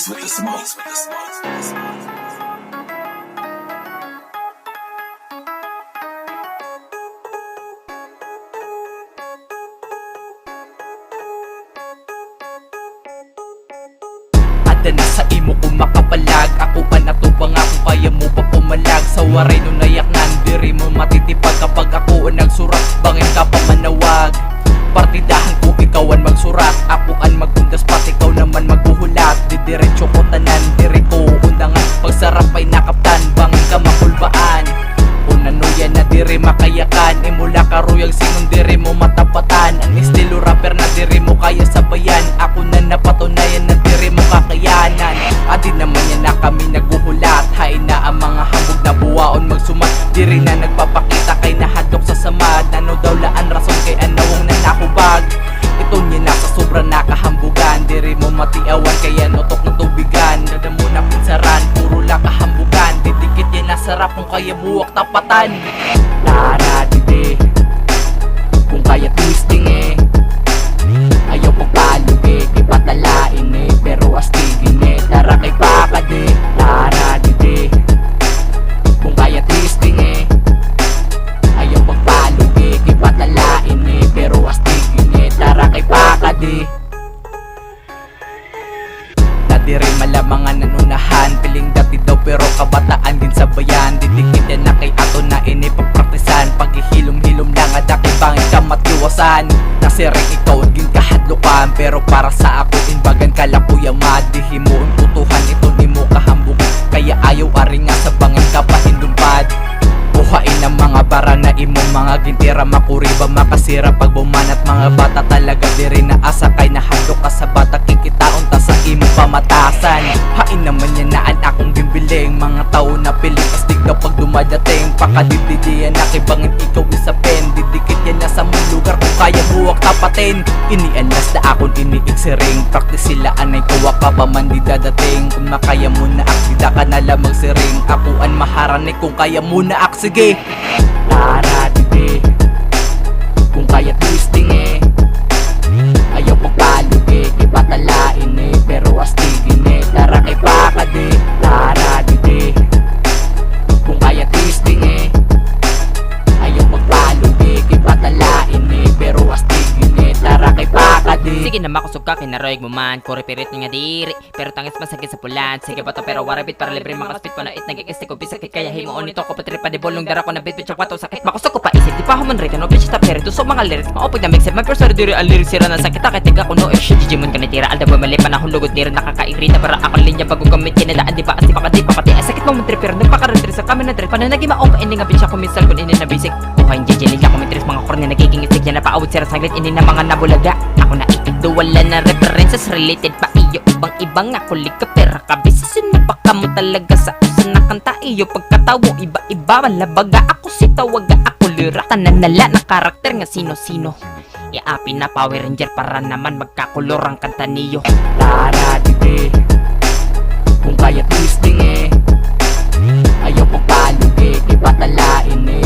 Mix with the smoke. Ada na sa imo kung makapalag. Ako pa natubang ako, kaya mo pa pumalag. Sa waray no nayaknan, diri mo matitipag. Kapag ako ang nagsurat, bangin ka pa manawag. Partidahan ko ikaw ang magsurat, ako ang magundas, pat ikaw naman magbuhulat. Didiretso ko tanan, diri ko undangan. Pagsarap ay nakaptan, bangin ka makulbaan. Unano yan na diri makayakan, imula ka royal sinong diri mo matapatan. Ang estilo rapper na diri mo kaya sabayan, ako na napatunayan na diri mo kakayanan. Adi naman yan na kami nagbuhulat, hain na ang mga hambog na buwaon magsumat. Diri na nagpapakita kay nahadlok sa samad, ano daw laan rason kay anawong na nakubag. Ito niya na sa sobrang nakahambugan, diri mo matiawan kaya notok na tubigan. Dada mo na pinsaran, puro lang kahambugan, didikit yan na sarap kung kaya buwak tapatan. Tara dide, kung kaya twisting eh, ayaw pagpalog eh, kay patalain eh, pero astigin eh. Tara kay pakade, tara dide, kung kaya twisting eh, ayaw pagpalog eh, kay patalain eh, pero astigin eh. Tara kay pakade. Diri malamangan nanunahan, piling dati daw pero kabataan din sa bayan. Didikit yan na kay ato na inipapraktisan, paghihilom-hilom lang at akay bangin ka matiwasan. Nasiring ikaw at gin kahadlukan, pero para sa ako inbagan kalakuya madihi mo ang tutuhan. Ito ni mo kahambugan, kaya ayaw aring nga sa bangin ka pahindumpad. Buhain ang mga bara na imong mga gintira, makuriba makasira pag bumanat. Mga bata talaga diri na asa kay nahadlok ka sa bata, kikitaon ta sa imong pamatasan. Hain naman yan na an akong bimbiling, mga tao na piling astig daw pag dumadating. Pakadididiyan na kay bangin ikaw isa pen, didikit yan na sa mong lugar kung kaya buwak tapatin. Inianas na akong iniiksiring, practice sila anay kuwa ka pa man di dadating. Kung makaya mo na aksida ka na lamang siring, ako ang maharanay kung kaya mo na ak. Sige, tara dide, kung kaya twisting eh, ayaw pagpalog eh, kay patalain eh, pero astigin eh. Tara kay pakade, tara dide, kung kaya twisting eh, ayaw pagpalog eh, kay patalain eh, pero astigin eh. Tara kay pakade. Sige na makusog ka, kinaroyag mo man, kore pirit nga diri, pero tangis masakit sa pulan. Sige bato pero warabit para libre makaspit pa na it nagkikiste ko bisakit kaya himuon nito ko patri pa di bolong dara ko na bitbit tsakwato sakit. Makusog ko pa isip di pa ako man rito no bitch ta perito so mga lyrics maupag na mixer man persona diri ang lyrics sira na sakit akit tiga ko no shit jimon ka nitira alda mali panahon lugod diri nakakairita para ako linya bago gamit kinadaan di pa kasi pakati ay sakit mo man tripper nagpakaretri sa kami na trip pananagi maong ini nga bitch ako misal kun ini na bisik kuhain jijili ka kumitris mga kornya nagiging istig na paawit sira saglit ini na mga nabulaga ako na ikado wala na references related pa iyo ibang ako liga pera kabisasin mo baka mo talaga sa usan na kanta iyo pagkatawo iba-iba malabaga ako si tawaga ako lira tanan nala na karakter nga sino-sino iapi na Power Ranger para naman magkakulor ang kanta niyo. Tara dide, kung kaya twisting eh, ayaw pagpalog eh, kay patalain eh,